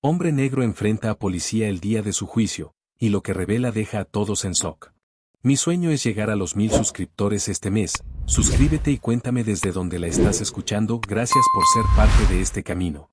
Hombre negro enfrenta a policía el día de su juicio, y lo que revela deja a todos en shock. Mi sueño es llegar a los 1000 suscriptores este mes. Suscríbete y cuéntame desde donde la estás escuchando. Gracias por ser parte de este camino.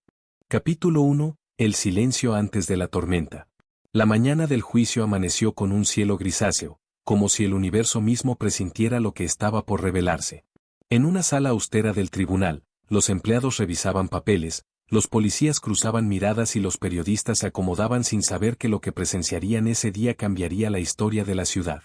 Capítulo 1. El silencio antes de la tormenta. La mañana del juicio amaneció con un cielo grisáceo, como si el universo mismo presintiera lo que estaba por revelarse. En una sala austera del tribunal, los empleados revisaban papeles, los policías cruzaban miradas y los periodistas se acomodaban sin saber que lo que presenciarían ese día cambiaría la historia de la ciudad.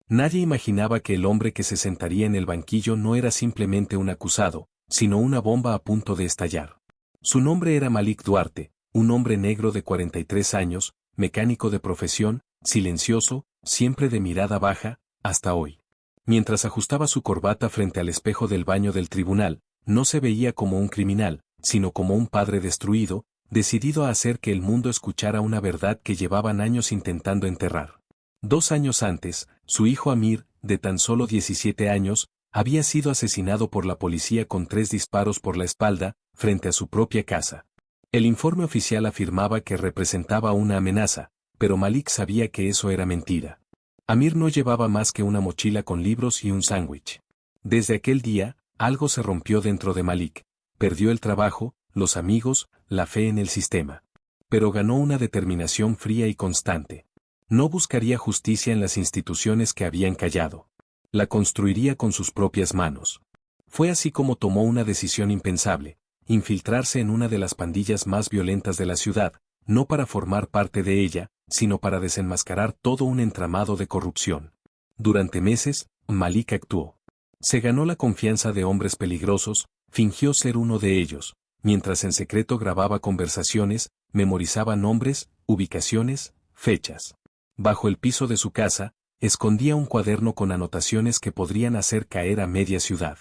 Nadie imaginaba que el hombre que se sentaría en el banquillo no era simplemente un acusado, sino una bomba a punto de estallar. Su nombre era Malik Duarte, un hombre negro de 43 años, mecánico de profesión, silencioso, siempre de mirada baja, hasta hoy. Mientras ajustaba su corbata frente al espejo del baño del tribunal, no se veía como un criminal, sino como un padre destruido, decidido a hacer que el mundo escuchara una verdad que llevaban años intentando enterrar. 2 años antes, su hijo Amir, de tan solo 17 años, había sido asesinado por la policía con 3 disparos por la espalda, frente a su propia casa. El informe oficial afirmaba que representaba una amenaza, pero Malik sabía que eso era mentira. Amir no llevaba más que una mochila con libros y un sándwich. Desde aquel día, algo se rompió dentro de Malik. Perdió el trabajo, los amigos, la fe en el sistema. Pero ganó una determinación fría y constante. No buscaría justicia en las instituciones que habían callado. La construiría con sus propias manos. Fue así como tomó una decisión impensable: infiltrarse en una de las pandillas más violentas de la ciudad, no para formar parte de ella, sino para desenmascarar todo un entramado de corrupción. Durante meses, Malik actuó. Se ganó la confianza de hombres peligrosos, fingió ser uno de ellos, mientras en secreto grababa conversaciones, memorizaba nombres, ubicaciones, fechas. Bajo el piso de su casa, escondía un cuaderno con anotaciones que podrían hacer caer a media ciudad.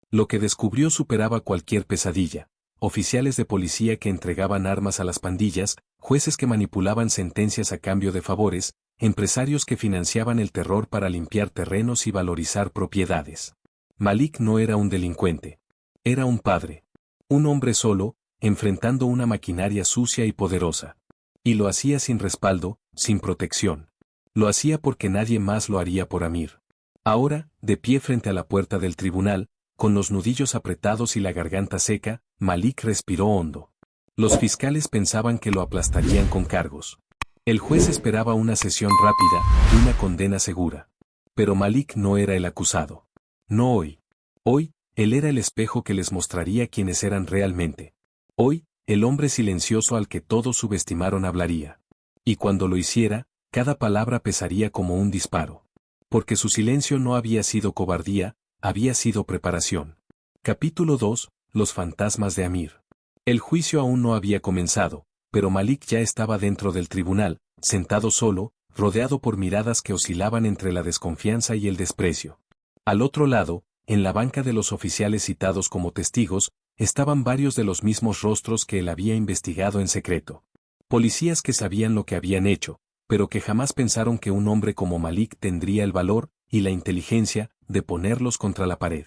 Lo que descubrió superaba cualquier pesadilla: oficiales de policía que entregaban armas a las pandillas, jueces que manipulaban sentencias a cambio de favores, empresarios que financiaban el terror para limpiar terrenos y valorizar propiedades. Malik no era un delincuente. Era un padre. Un hombre solo, enfrentando una maquinaria sucia y poderosa. Y lo hacía sin respaldo, sin protección. Lo hacía porque nadie más lo haría por Amir. Ahora, de pie frente a la puerta del tribunal, con los nudillos apretados y la garganta seca, Malik respiró hondo. Los fiscales pensaban que lo aplastarían con cargos. El juez esperaba una sesión rápida, una condena segura. Pero Malik no era el acusado. No hoy. Hoy, él era el espejo que les mostraría quiénes eran realmente. Hoy, el hombre silencioso al que todos subestimaron hablaría. Y cuando lo hiciera, cada palabra pesaría como un disparo. Porque su silencio no había sido cobardía, había sido preparación. Capítulo 2. Los fantasmas de Amir. El juicio aún no había comenzado, pero Malik ya estaba dentro del tribunal, sentado solo, rodeado por miradas que oscilaban entre la desconfianza y el desprecio. Al otro lado, en la banca de los oficiales citados como testigos, estaban varios de los mismos rostros que él había investigado en secreto. Policías que sabían lo que habían hecho, pero que jamás pensaron que un hombre como Malik tendría el valor y la inteligencia de ponerlos contra la pared.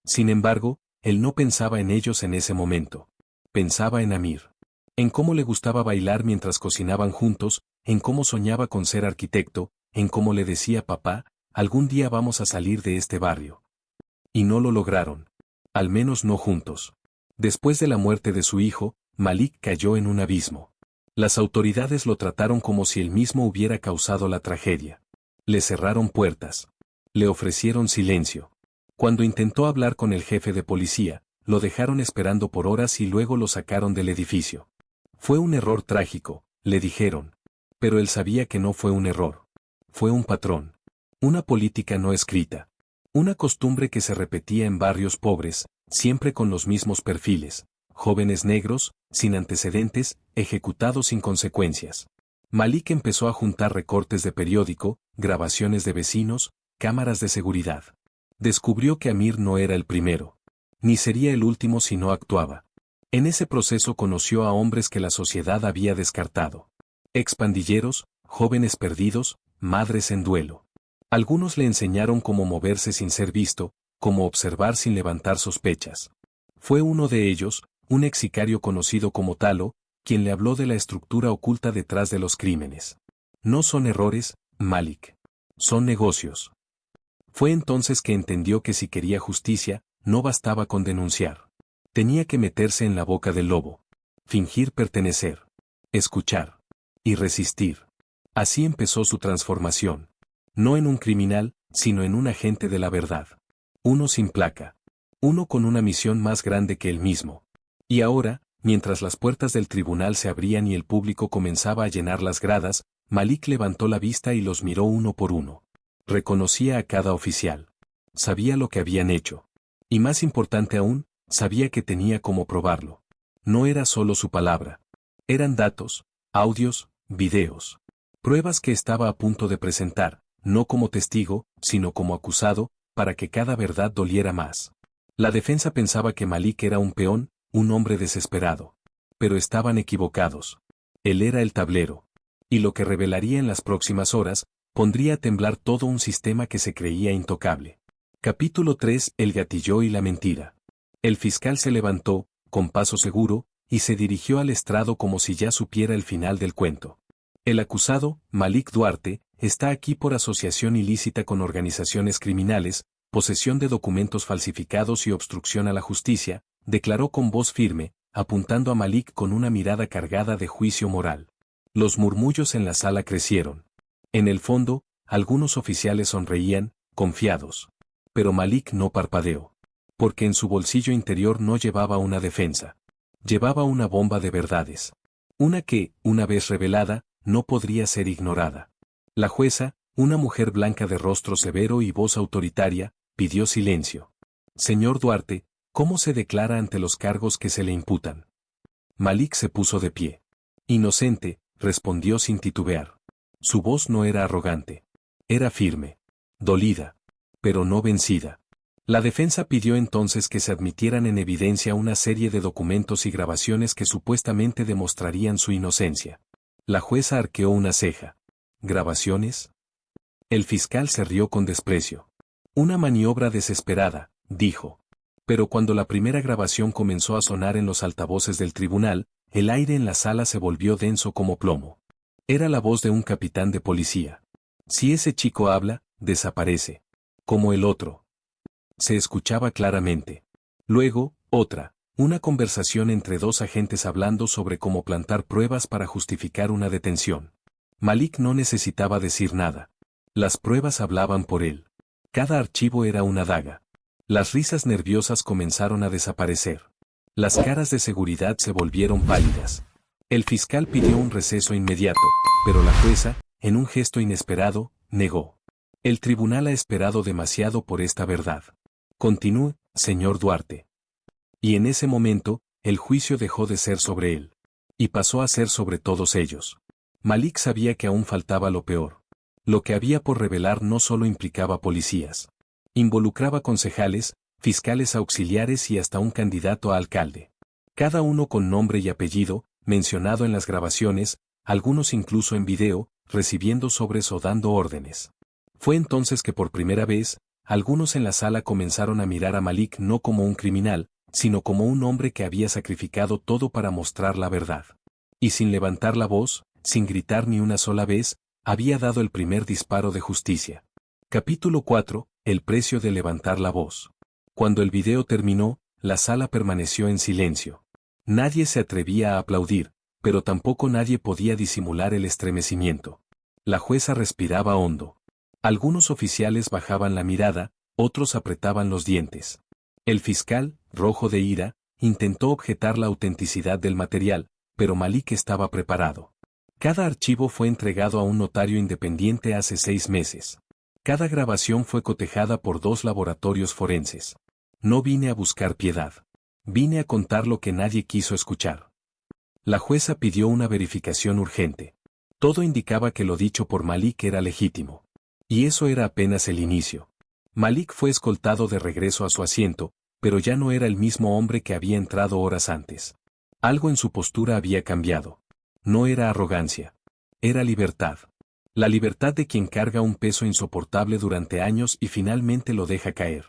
Sin embargo, él no pensaba en ellos en ese momento. Pensaba en Amir. En cómo le gustaba bailar mientras cocinaban juntos, en cómo soñaba con ser arquitecto, en cómo le decía: papá, algún día vamos a salir de este barrio. Y no lo lograron. Al menos no juntos. Después de la muerte de su hijo, Malik cayó en un abismo. Las autoridades lo trataron como si él mismo hubiera causado la tragedia. Le cerraron puertas. Le ofrecieron silencio. Cuando intentó hablar con el jefe de policía, lo dejaron esperando por horas y luego lo sacaron del edificio. Fue un error trágico, le dijeron. Pero él sabía que no fue un error. Fue un patrón. Una política no escrita. Una costumbre que se repetía en barrios pobres, siempre con los mismos perfiles: jóvenes negros, sin antecedentes, ejecutados sin consecuencias. Malik empezó a juntar recortes de periódico, grabaciones de vecinos, cámaras de seguridad. Descubrió que Amir no era el primero. Ni sería el último si no actuaba. En ese proceso conoció a hombres que la sociedad había descartado. Expandilleros, jóvenes perdidos, madres en duelo. Algunos le enseñaron cómo moverse sin ser visto, cómo observar sin levantar sospechas. Fue uno de ellos, un ex sicario conocido como Talo, quien le habló de la estructura oculta detrás de los crímenes. No son errores, Malik. Son negocios. Fue entonces que entendió que si quería justicia, no bastaba con denunciar. Tenía que meterse en la boca del lobo. Fingir pertenecer. Escuchar. Y resistir. Así empezó su transformación. No en un criminal, sino en un agente de la verdad. Uno sin placa. Uno con una misión más grande que él mismo. Y ahora, mientras las puertas del tribunal se abrían y el público comenzaba a llenar las gradas, Malik levantó la vista y los miró uno por uno. Reconocía a cada oficial. Sabía lo que habían hecho. Y más importante aún, sabía que tenía cómo probarlo. No era solo su palabra. Eran datos, audios, videos. Pruebas que estaba a punto de presentar, no como testigo, sino como acusado, para que cada verdad doliera más. La defensa pensaba que Malik era un peón, un hombre desesperado. Pero estaban equivocados. Él era el tablero. Y lo que revelaría en las próximas horas, pondría a temblar todo un sistema que se creía intocable. Capítulo 3: El gatilló y la mentira. El fiscal se levantó, con paso seguro, y se dirigió al estrado como si ya supiera el final del cuento. El acusado, Malik Duarte, está aquí por asociación ilícita con organizaciones criminales, posesión de documentos falsificados y obstrucción a la justicia, declaró con voz firme, apuntando a Malik con una mirada cargada de juicio moral. Los murmullos en la sala crecieron. En el fondo, algunos oficiales sonreían, confiados. Pero Malik no parpadeó. Porque en su bolsillo interior no llevaba una defensa. Llevaba una bomba de verdades. Una que, una vez revelada, no podría ser ignorada. La jueza, una mujer blanca de rostro severo y voz autoritaria, pidió silencio. Señor Duarte, ¿cómo se declara ante los cargos que se le imputan? Malik se puso de pie. Inocente, respondió sin titubear. Su voz no era arrogante. Era firme. Dolida. Pero no vencida. La defensa pidió entonces que se admitieran en evidencia una serie de documentos y grabaciones que supuestamente demostrarían su inocencia. La jueza arqueó una ceja. ¿Grabaciones? El fiscal se rió con desprecio. Una maniobra desesperada, dijo. Pero cuando la primera grabación comenzó a sonar en los altavoces del tribunal, el aire en la sala se volvió denso como plomo. Era la voz de un capitán de policía. Si ese chico habla, desaparece. Como el otro. Se escuchaba claramente. Luego, otra, una conversación entre dos agentes hablando sobre cómo plantar pruebas para justificar una detención. Malik no necesitaba decir nada. Las pruebas hablaban por él. Cada archivo era una daga. Las risas nerviosas comenzaron a desaparecer. Las caras de seguridad se volvieron pálidas. El fiscal pidió un receso inmediato, pero la jueza, en un gesto inesperado, negó. El tribunal ha esperado demasiado por esta verdad. Continúe, señor Duarte. Y en ese momento, el juicio dejó de ser sobre él. Y pasó a ser sobre todos ellos. Malik sabía que aún faltaba lo peor. Lo que había por revelar no solo implicaba policías. Involucraba concejales, fiscales auxiliares y hasta un candidato a alcalde. Cada uno con nombre y apellido, mencionado en las grabaciones, algunos incluso en video, recibiendo sobres o dando órdenes. Fue entonces que por primera vez, algunos en la sala comenzaron a mirar a Malik no como un criminal, sino como un hombre que había sacrificado todo para mostrar la verdad. Y sin levantar la voz, sin gritar ni una sola vez, había dado el primer disparo de justicia. Capítulo 4: El precio de levantar la voz. Cuando el video terminó, la sala permaneció en silencio. Nadie se atrevía a aplaudir, pero tampoco nadie podía disimular el estremecimiento. La jueza respiraba hondo. Algunos oficiales bajaban la mirada, otros apretaban los dientes. El fiscal, rojo de ira, intentó objetar la autenticidad del material, pero Malik estaba preparado. Cada archivo fue entregado a un notario independiente hace 6 meses. Cada grabación fue cotejada por 2 laboratorios forenses. No vine a buscar piedad. Vine a contar lo que nadie quiso escuchar. La jueza pidió una verificación urgente. Todo indicaba que lo dicho por Malik era legítimo. Y eso era apenas el inicio. Malik fue escoltado de regreso a su asiento, pero ya no era el mismo hombre que había entrado horas antes. Algo en su postura había cambiado. No era arrogancia. Era libertad. La libertad de quien carga un peso insoportable durante años y finalmente lo deja caer.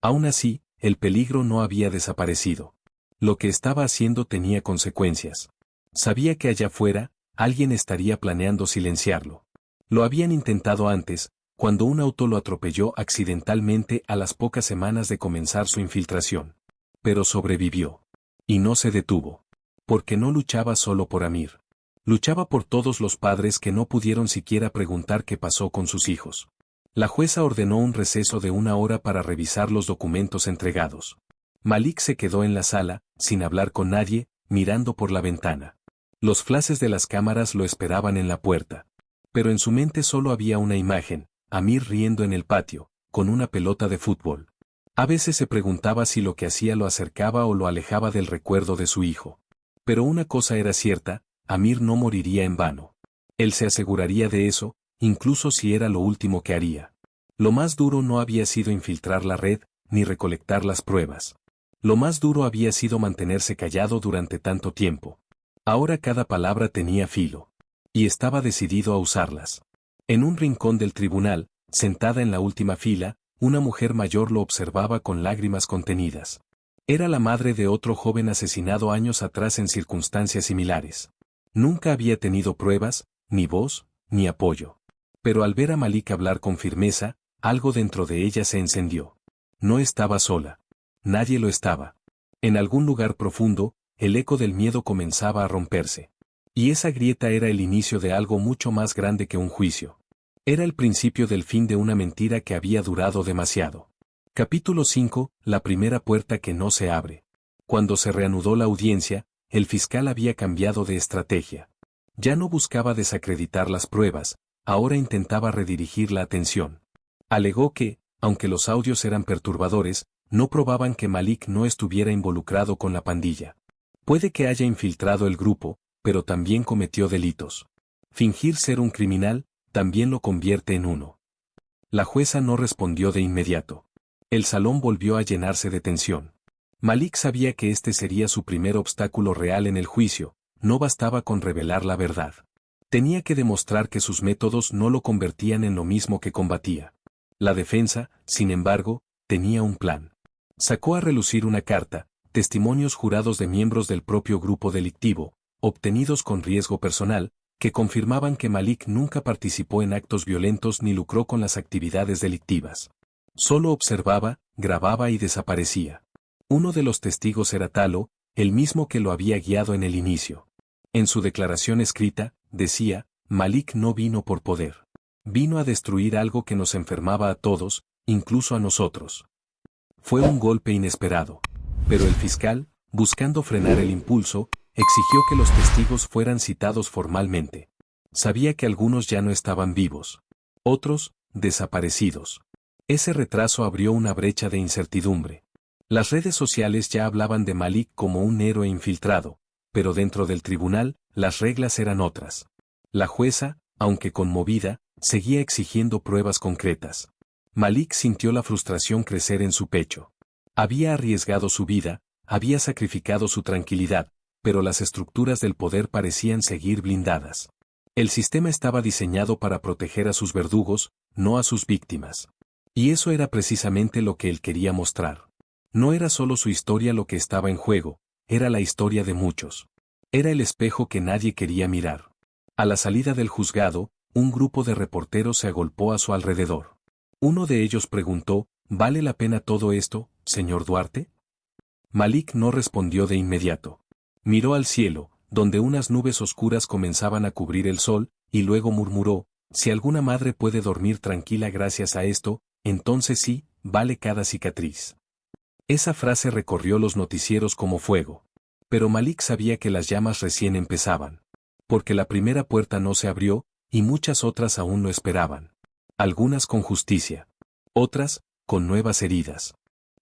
Aún así, el peligro no había desaparecido. Lo que estaba haciendo tenía consecuencias. Sabía que allá afuera, alguien estaría planeando silenciarlo. Lo habían intentado antes, cuando un auto lo atropelló accidentalmente a las pocas semanas de comenzar su infiltración. Pero sobrevivió. Y no se detuvo. Porque no luchaba solo por Amir. Luchaba por todos los padres que no pudieron siquiera preguntar qué pasó con sus hijos. La jueza ordenó un receso de 1 hora para revisar los documentos entregados. Malik se quedó en la sala, sin hablar con nadie, mirando por la ventana. Los flashes de las cámaras lo esperaban en la puerta. Pero en su mente solo había una imagen, Amir riendo en el patio, con una pelota de fútbol. A veces se preguntaba si lo que hacía lo acercaba o lo alejaba del recuerdo de su hijo. Pero una cosa era cierta, Amir no moriría en vano. Él se aseguraría de eso, incluso si era lo último que haría. Lo más duro no había sido infiltrar la red, ni recolectar las pruebas. Lo más duro había sido mantenerse callado durante tanto tiempo. Ahora cada palabra tenía filo. Y estaba decidido a usarlas. En un rincón del tribunal, sentada en la última fila, una mujer mayor lo observaba con lágrimas contenidas. Era la madre de otro joven asesinado años atrás en circunstancias similares. Nunca había tenido pruebas, ni voz, ni apoyo. Pero al ver a Malik hablar con firmeza, algo dentro de ella se encendió. No estaba sola. Nadie lo estaba. En algún lugar profundo, el eco del miedo comenzaba a romperse. Y esa grieta era el inicio de algo mucho más grande que un juicio. Era el principio del fin de una mentira que había durado demasiado. Capítulo 5. La primera puerta que no se abre. Cuando se reanudó la audiencia, el fiscal había cambiado de estrategia. Ya no buscaba desacreditar las pruebas, ahora intentaba redirigir la atención. Alegó que, aunque los audios eran perturbadores, no probaban que Malik no estuviera involucrado con la pandilla. Puede que haya infiltrado el grupo, pero también cometió delitos. Fingir ser un criminal, también lo convierte en uno. La jueza no respondió de inmediato. El salón volvió a llenarse de tensión. Malik sabía que este sería su primer obstáculo real en el juicio, no bastaba con revelar la verdad. Tenía que demostrar que sus métodos no lo convertían en lo mismo que combatía. La defensa, sin embargo, tenía un plan. Sacó a relucir una carta, testimonios jurados de miembros del propio grupo delictivo, obtenidos con riesgo personal, que confirmaban que Malik nunca participó en actos violentos ni lucró con las actividades delictivas. Solo observaba, grababa y desaparecía. Uno de los testigos era Talo, el mismo que lo había guiado en el inicio. En su declaración escrita, decía, Malik no vino por poder. Vino a destruir algo que nos enfermaba a todos, incluso a nosotros. Fue un golpe inesperado. Pero el fiscal, buscando frenar el impulso, exigió que los testigos fueran citados formalmente. Sabía que algunos ya no estaban vivos. Otros, desaparecidos. Ese retraso abrió una brecha de incertidumbre. Las redes sociales ya hablaban de Malik como un héroe infiltrado, pero dentro del tribunal, las reglas eran otras. La jueza, aunque conmovida, seguía exigiendo pruebas concretas. Malik sintió la frustración crecer en su pecho. Había arriesgado su vida, había sacrificado su tranquilidad, pero las estructuras del poder parecían seguir blindadas. El sistema estaba diseñado para proteger a sus verdugos, no a sus víctimas. Y eso era precisamente lo que él quería mostrar. No era solo su historia lo que estaba en juego, era la historia de muchos. Era el espejo que nadie quería mirar. A la salida del juzgado, un grupo de reporteros se agolpó a su alrededor. Uno de ellos preguntó, ¿vale la pena todo esto, señor Duarte? Malik no respondió de inmediato. Miró al cielo, donde unas nubes oscuras comenzaban a cubrir el sol, y luego murmuró, si alguna madre puede dormir tranquila gracias a esto, entonces sí, vale cada cicatriz. Esa frase recorrió los noticieros como fuego. Pero Malik sabía que las llamas recién empezaban. Porque la primera puerta no se abrió, y muchas otras aún lo esperaban. Algunas con justicia. Otras, con nuevas heridas.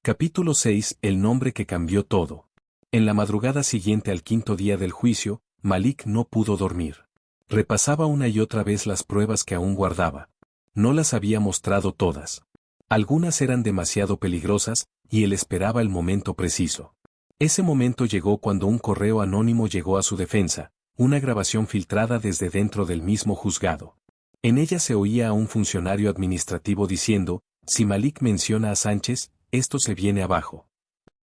Capítulo 6. El nombre que cambió todo. En la madrugada siguiente al quinto día del juicio, Malik no pudo dormir. Repasaba una y otra vez las pruebas que aún guardaba. No las había mostrado todas. Algunas eran demasiado peligrosas, y él esperaba el momento preciso. Ese momento llegó cuando un correo anónimo llegó a su defensa, una grabación filtrada desde dentro del mismo juzgado. En ella se oía a un funcionario administrativo diciendo, si Malik menciona a Sánchez, esto se viene abajo.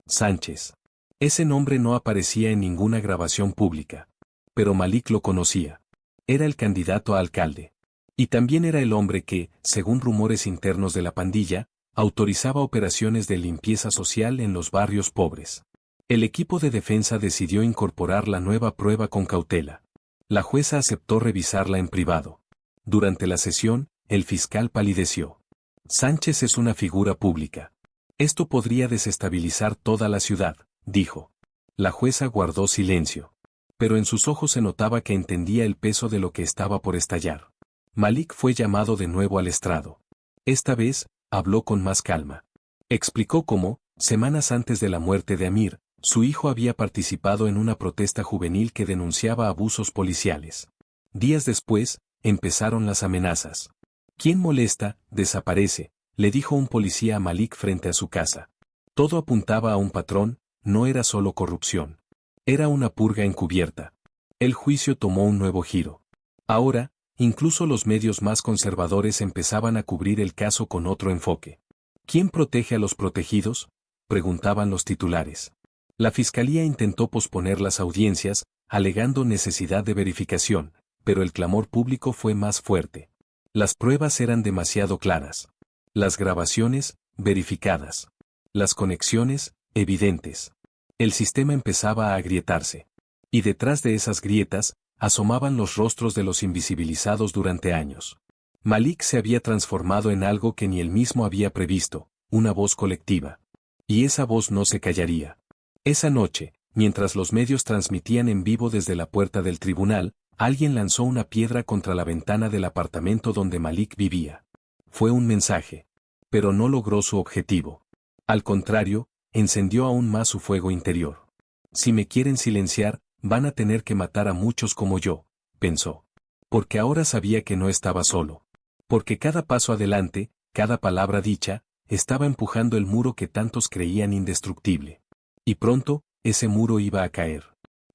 Sánchez. Ese nombre no aparecía en ninguna grabación pública. pero Malik lo conocía. Era el candidato a alcalde. Y también era el hombre que, según rumores internos de la pandilla, autorizaba operaciones de limpieza social en los barrios pobres. El equipo de defensa decidió incorporar la nueva prueba con cautela. La jueza aceptó revisarla en privado. Durante la sesión, el fiscal palideció. Sánchez es una figura pública. Esto podría desestabilizar toda la ciudad, dijo. La jueza guardó silencio. Pero en sus ojos se notaba que entendía el peso de lo que estaba por estallar. Malik fue llamado de nuevo al estrado. Esta vez, habló con más calma. Explicó cómo, semanas antes de la muerte de Amir, su hijo había participado en una protesta juvenil que denunciaba abusos policiales. Días después, empezaron las amenazas. «¿Quién molesta, desaparece», le dijo un policía a Malik frente a su casa. Todo apuntaba a un patrón, no era solo corrupción. Era una purga encubierta. El juicio tomó un nuevo giro. Ahora, incluso los medios más conservadores empezaban a cubrir el caso con otro enfoque. ¿Quién protege a los protegidos?, preguntaban los titulares. La fiscalía intentó posponer las audiencias, alegando necesidad de verificación, pero el clamor público fue más fuerte. Las pruebas eran demasiado claras. Las grabaciones, verificadas. Las conexiones, evidentes. El sistema empezaba a agrietarse. Y detrás de esas grietas, asomaban los rostros de los invisibilizados durante años. Malik se había transformado en algo que ni él mismo había previsto, una voz colectiva. Y esa voz no se callaría. Esa noche, mientras los medios transmitían en vivo desde la puerta del tribunal, alguien lanzó una piedra contra la ventana del apartamento donde Malik vivía. Fue un mensaje. Pero no logró su objetivo. Al contrario, encendió aún más su fuego interior. Si me quieren silenciar, van a tener que matar a muchos como yo, pensó. Porque ahora sabía que no estaba solo. Porque cada paso adelante, cada palabra dicha, estaba empujando el muro que tantos creían indestructible. Y pronto, ese muro iba a caer.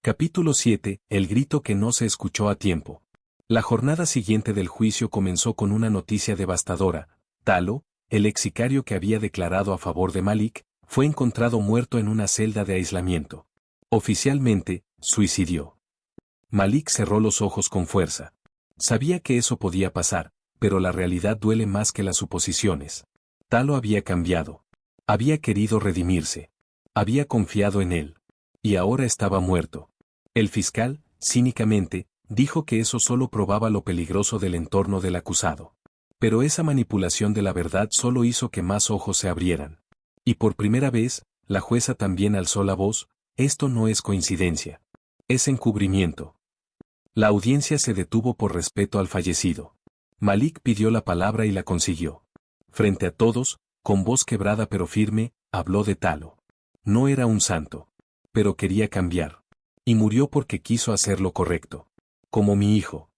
Capítulo 7. El grito que no se escuchó a tiempo. La jornada siguiente del juicio comenzó con una noticia devastadora. Talo, el ex sicario que había declarado a favor de Malik, fue encontrado muerto en una celda de aislamiento. Oficialmente, suicidió. Malik cerró los ojos con fuerza. Sabía que eso podía pasar, pero la realidad duele más que las suposiciones. Talo había cambiado. Había querido redimirse. Había confiado en él. Y ahora estaba muerto. El fiscal, cínicamente, dijo que eso solo probaba lo peligroso del entorno del acusado. Pero esa manipulación de la verdad solo hizo que más ojos se abrieran. Y por primera vez, la jueza también alzó la voz: esto no es coincidencia. Es encubrimiento. La audiencia se detuvo por respeto al fallecido. Malik pidió la palabra y la consiguió. Frente a todos, con voz quebrada pero firme, habló de Talo. No era un santo. Pero quería cambiar. Y murió porque quiso hacer lo correcto. Como mi hijo.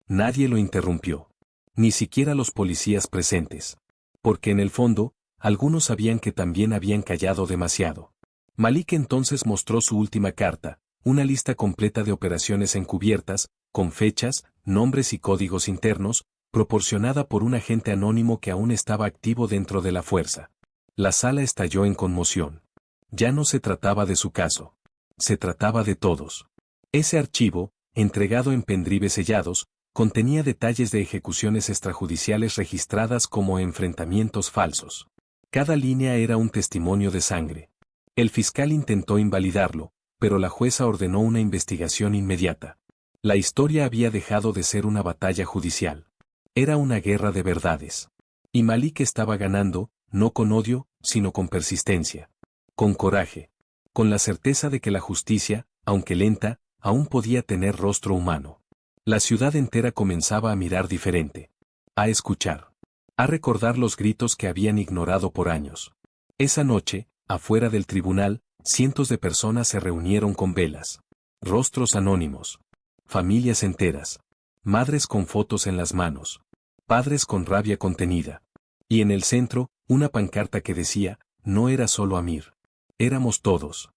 Nadie lo interrumpió. Ni siquiera los policías presentes. Porque en el fondo, algunos sabían que también habían callado demasiado. Malik entonces mostró su última carta, una lista completa de operaciones encubiertas, con fechas, nombres y códigos internos, proporcionada por un agente anónimo que aún estaba activo dentro de la fuerza. La sala estalló en conmoción. Ya no se trataba de su caso. Se trataba de todos. Ese archivo, entregado en pendrives sellados, contenía detalles de ejecuciones extrajudiciales registradas como enfrentamientos falsos. Cada línea era un testimonio de sangre. El fiscal intentó invalidarlo, pero la jueza ordenó una investigación inmediata. La historia había dejado de ser una batalla judicial. Era una guerra de verdades. Y Malik estaba ganando, no con odio, sino con persistencia. Con coraje. Con la certeza de que la justicia, aunque lenta, aún podía tener rostro humano. La ciudad entera comenzaba a mirar diferente. A escuchar. A recordar los gritos que habían ignorado por años. Esa noche, afuera del tribunal, cientos de personas se reunieron con velas. Rostros anónimos. Familias enteras. Madres con fotos en las manos. Padres con rabia contenida. Y en el centro, una pancarta que decía: no era solo Amir. Éramos todos.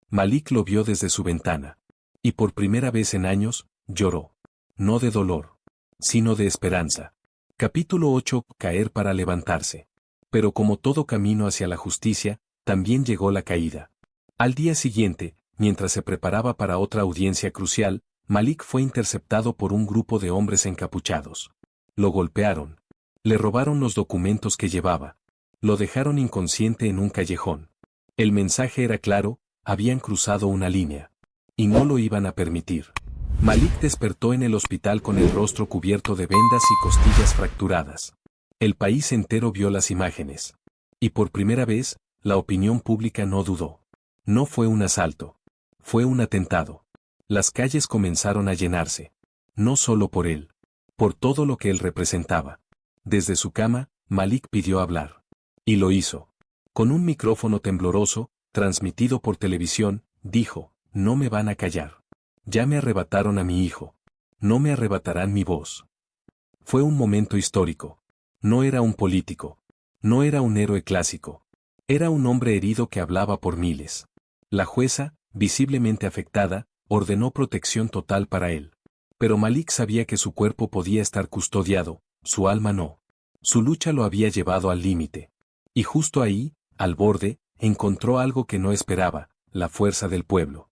Malik lo vio desde su ventana. Y por primera vez en años, lloró. No de dolor, sino de esperanza. Capítulo 8. Caer para levantarse. Pero como todo camino hacia la justicia, también llegó la caída. Al día siguiente, mientras se preparaba para otra audiencia crucial, Malik fue interceptado por un grupo de hombres encapuchados. Lo golpearon. Le robaron los documentos que llevaba. Lo dejaron inconsciente en un callejón. El mensaje era claro, habían cruzado una línea. Y no lo iban a permitir. Malik despertó en el hospital con el rostro cubierto de vendas y costillas fracturadas. El país entero vio las imágenes. Y por primera vez, la opinión pública no dudó. No fue un asalto. Fue un atentado. Las calles comenzaron a llenarse. No solo por él. Por todo lo que él representaba. Desde su cama, Malik pidió hablar. Y lo hizo. Con un micrófono tembloroso, transmitido por televisión, dijo, no me van a callar. Ya me arrebataron a mi hijo. No me arrebatarán mi voz. Fue un momento histórico. No era un político. No era un héroe clásico. Era un hombre herido que hablaba por miles. La jueza, visiblemente afectada, ordenó protección total para él. Pero Malik sabía que su cuerpo podía estar custodiado, su alma no. Su lucha lo había llevado al límite. Y justo ahí, al borde, encontró algo que no esperaba, la fuerza del pueblo.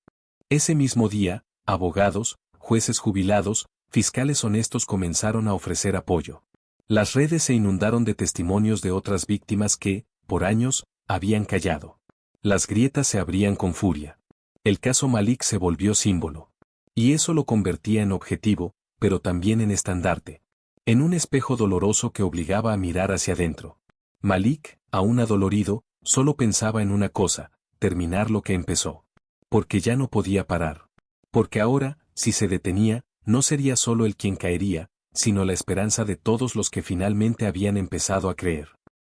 Ese mismo día, abogados, jueces jubilados, fiscales honestos comenzaron a ofrecer apoyo. Las redes se inundaron de testimonios de otras víctimas que, por años, habían callado. Las grietas se abrían con furia. El caso Malik se volvió símbolo. Y eso lo convertía en objetivo, pero también en estandarte. En un espejo doloroso que obligaba a mirar hacia adentro. Malik, aún adolorido, solo pensaba en una cosa, terminar lo que empezó. Porque ya no podía parar. Porque ahora, si se detenía, no sería solo el quien caería, sino la esperanza de todos los que finalmente habían empezado a creer.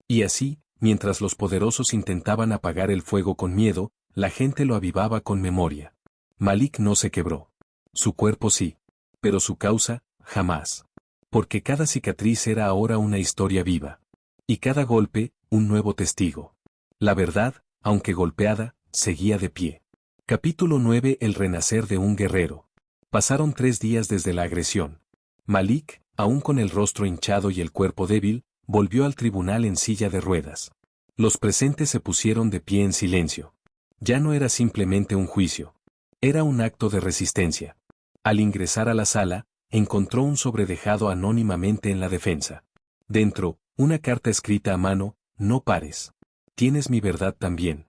Y así, mientras los poderosos intentaban apagar el fuego con miedo, la gente lo avivaba con memoria. Malik no se quebró. Su cuerpo sí. Pero su causa, jamás. Porque cada cicatriz era ahora una historia viva. Y cada golpe, un nuevo testigo. La verdad, aunque golpeada, seguía de pie. Capítulo 9. El renacer de un guerrero. Pasaron 3 días desde la agresión. Malik, aún con el rostro hinchado y el cuerpo débil, volvió al tribunal en silla de ruedas. Los presentes se pusieron de pie en silencio. Ya no era simplemente un juicio. Era un acto de resistencia. Al ingresar a la sala, encontró un sobre dejado anónimamente en la defensa. Dentro, una carta escrita a mano, no pares. Tienes mi verdad también.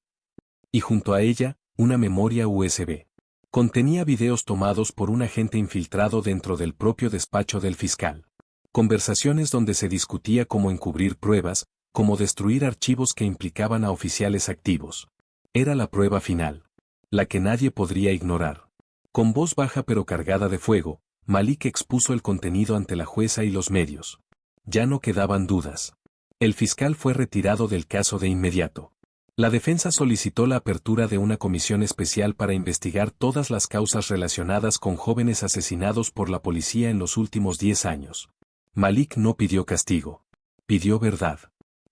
Y junto a ella, una memoria USB. Contenía videos tomados por un agente infiltrado dentro del propio despacho del fiscal. Conversaciones donde se discutía cómo encubrir pruebas, cómo destruir archivos que implicaban a oficiales activos. Era la prueba final. La que nadie podría ignorar. Con voz baja pero cargada de fuego, Malik expuso el contenido ante la jueza y los medios. Ya no quedaban dudas. El fiscal fue retirado del caso de inmediato. La defensa solicitó la apertura de una comisión especial para investigar todas las causas relacionadas con jóvenes asesinados por la policía en los últimos 10 años. Malik no pidió castigo. Pidió verdad.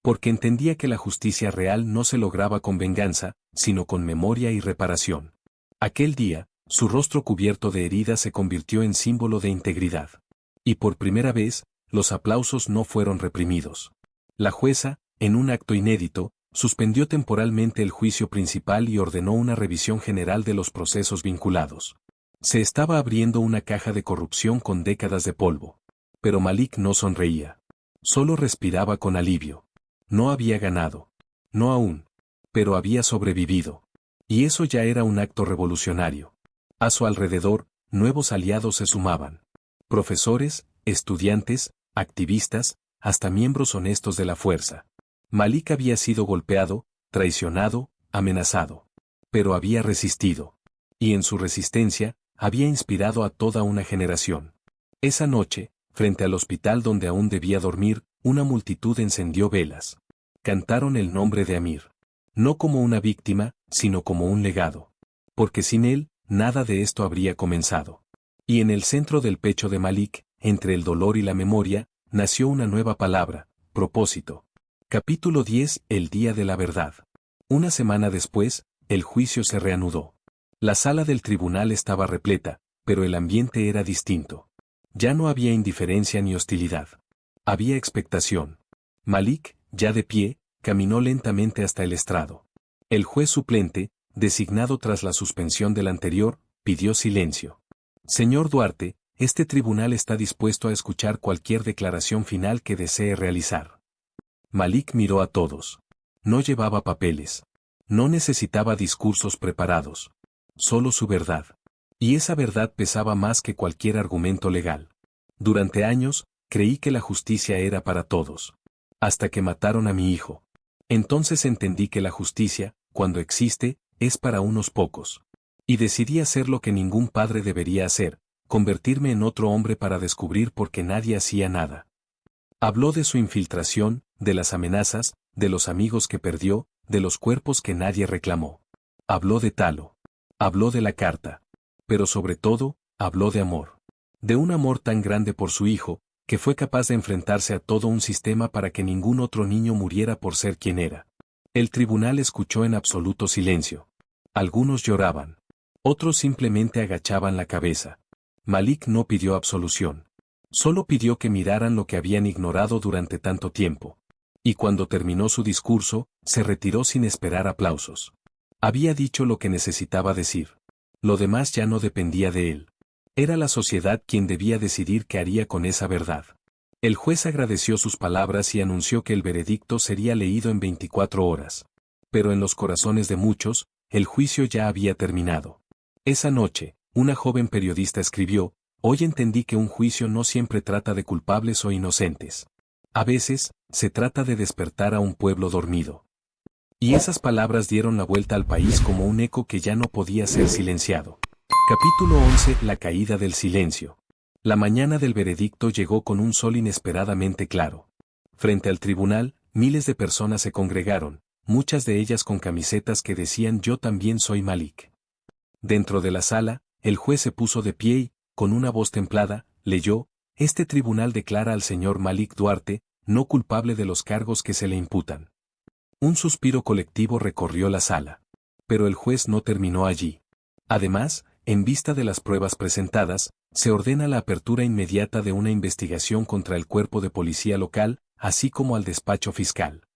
Porque entendía que la justicia real no se lograba con venganza, sino con memoria y reparación. Aquel día, su rostro cubierto de heridas se convirtió en símbolo de integridad. Y por primera vez, los aplausos no fueron reprimidos. La jueza, en un acto inédito, suspendió temporalmente el juicio principal y ordenó una revisión general de los procesos vinculados. Se estaba abriendo una caja de corrupción con décadas de polvo. Pero Malik no sonreía. Solo respiraba con alivio. No había ganado. No aún. Pero había sobrevivido. Y eso ya era un acto revolucionario. A su alrededor, nuevos aliados se sumaban. Profesores, estudiantes, activistas, hasta miembros honestos de la fuerza. Malik había sido golpeado, traicionado, amenazado. Pero había resistido. Y en su resistencia, había inspirado a toda una generación. Esa noche, frente al hospital donde aún debía dormir, una multitud encendió velas. Cantaron el nombre de Amir. No como una víctima, sino como un legado. Porque sin él, nada de esto habría comenzado. Y en el centro del pecho de Malik, entre el dolor y la memoria, nació una nueva palabra, propósito. Capítulo 10. El día de la verdad. Una semana después, el juicio se reanudó. La sala del tribunal estaba repleta, pero el ambiente era distinto. Ya no había indiferencia ni hostilidad. Había expectación. Malik, ya de pie, caminó lentamente hasta el estrado. El juez suplente, designado tras la suspensión del anterior, pidió silencio. Señor Duarte, este tribunal está dispuesto a escuchar cualquier declaración final que desee realizar. Malik miró a todos. No llevaba papeles. No necesitaba discursos preparados. Solo su verdad. Y esa verdad pesaba más que cualquier argumento legal. Durante años, creí que la justicia era para todos. Hasta que mataron a mi hijo. Entonces entendí que la justicia, cuando existe, es para unos pocos. Y decidí hacer lo que ningún padre debería hacer, convertirme en otro hombre para descubrir por qué nadie hacía nada. Habló de su infiltración, de las amenazas, de los amigos que perdió, de los cuerpos que nadie reclamó. Habló de Talo. Habló de la carta. Pero sobre todo, habló de amor. De un amor tan grande por su hijo, que fue capaz de enfrentarse a todo un sistema para que ningún otro niño muriera por ser quien era. El tribunal escuchó en absoluto silencio. Algunos lloraban. Otros simplemente agachaban la cabeza. Malik no pidió absolución. Solo pidió que miraran lo que habían ignorado durante tanto tiempo. Y cuando terminó su discurso, se retiró sin esperar aplausos. Había dicho lo que necesitaba decir. Lo demás ya no dependía de él. Era la sociedad quien debía decidir qué haría con esa verdad. El juez agradeció sus palabras y anunció que el veredicto sería leído en 24 horas. Pero en los corazones de muchos, el juicio ya había terminado. Esa noche, una joven periodista escribió: «Hoy entendí que un juicio no siempre trata de culpables o inocentes. A veces, se trata de despertar a un pueblo dormido». Y esas palabras dieron la vuelta al país como un eco que ya no podía ser silenciado. Capítulo 11. La caída del silencio. La mañana del veredicto llegó con un sol inesperadamente claro. Frente al tribunal, miles de personas se congregaron, muchas de ellas con camisetas que decían «Yo también soy Malik». Dentro de la sala, el juez se puso de pie y, con una voz templada, leyó: «Este tribunal declara al señor Malik Duarte, no culpable de los cargos que se le imputan». Un suspiro colectivo recorrió la sala. Pero el juez no terminó allí. Además, en vista de las pruebas presentadas, se ordena la apertura inmediata de una investigación contra el cuerpo de policía local, así como al despacho fiscal.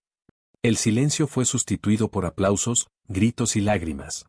El silencio fue sustituido por aplausos, gritos y lágrimas.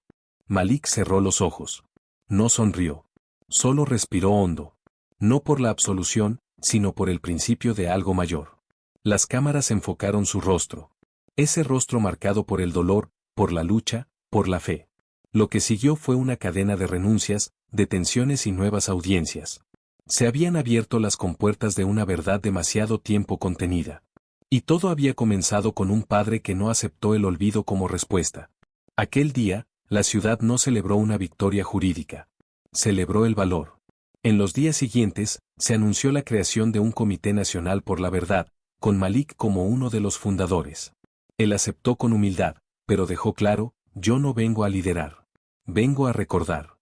Malik cerró los ojos. No sonrió. Solo respiró hondo. No por la absolución, sino por el principio de algo mayor. Las cámaras enfocaron su rostro. Ese rostro marcado por el dolor, por la lucha, por la fe. Lo que siguió fue una cadena de renuncias, detenciones y nuevas audiencias. Se habían abierto las compuertas de una verdad demasiado tiempo contenida. Y todo había comenzado con un padre que no aceptó el olvido como respuesta. Aquel día, la ciudad no celebró una victoria jurídica. Celebró el valor. En los días siguientes, se anunció la creación de un Comité Nacional por la Verdad, con Malik como uno de los fundadores. Él aceptó con humildad, pero dejó claro: «Yo no vengo a liderar. Vengo a recordar».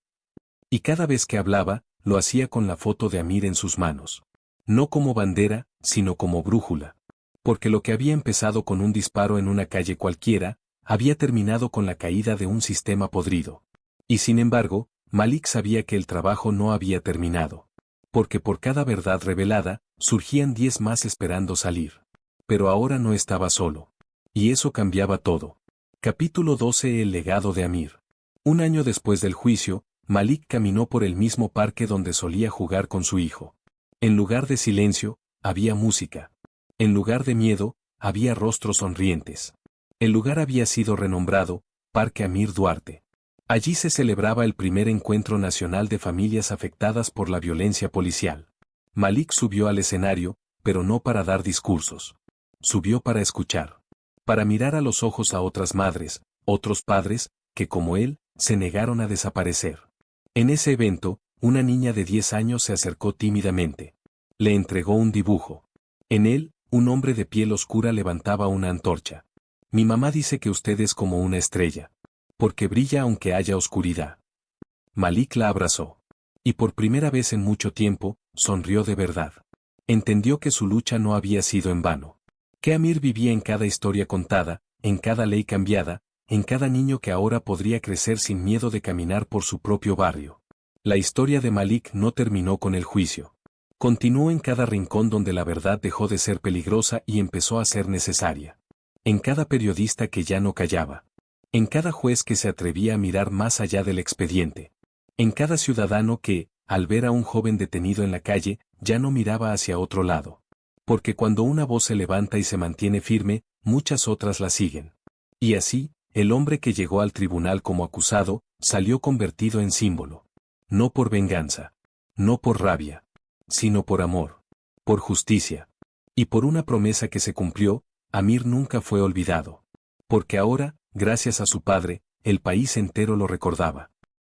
Y cada vez que hablaba, lo hacía con la foto de Amir en sus manos. No como bandera, sino como brújula. Porque lo que había empezado con un disparo en una calle cualquiera, había terminado con la caída de un sistema podrido. Y sin embargo, Malik sabía que el trabajo no había terminado. Porque por cada verdad revelada, surgían 10 más esperando salir. Pero ahora no estaba solo. Y eso cambiaba todo. Capítulo 12. El legado de Amir. Un año después del juicio, Malik caminó por el mismo parque donde solía jugar con su hijo. En lugar de silencio, había música. En lugar de miedo, había rostros sonrientes. El lugar había sido renombrado Parque Amir Duarte. Allí se celebraba el primer encuentro nacional de familias afectadas por la violencia policial. Malik subió al escenario, pero no para dar discursos. Subió para escuchar. Para mirar a los ojos a otras madres, otros padres, que como él, se negaron a desaparecer. En ese evento, una niña de 10 años se acercó tímidamente. Le entregó un dibujo. En él, un hombre de piel oscura levantaba una antorcha. «Mi mamá dice que usted es como una estrella. Porque brilla aunque haya oscuridad». Malik la abrazó. Y por primera vez en mucho tiempo, sonrió de verdad. Entendió que su lucha no había sido en vano. Que Amir vivía en cada historia contada, en cada ley cambiada, en cada niño que ahora podría crecer sin miedo de caminar por su propio barrio. La historia de Malik no terminó con el juicio. Continuó en cada rincón donde la verdad dejó de ser peligrosa y empezó a ser necesaria. En cada periodista que ya no callaba. En cada juez que se atrevía a mirar más allá del expediente. En cada ciudadano que, al ver a un joven detenido en la calle, ya no miraba hacia otro lado. Porque cuando una voz se levanta y se mantiene firme, muchas otras la siguen. Y así, el hombre que llegó al tribunal como acusado, salió convertido en símbolo. No por venganza. No por rabia. Sino por amor. Por justicia. Y por una promesa que se cumplió, Amir nunca fue olvidado. Porque ahora, gracias a su padre, el país entero lo recordaba.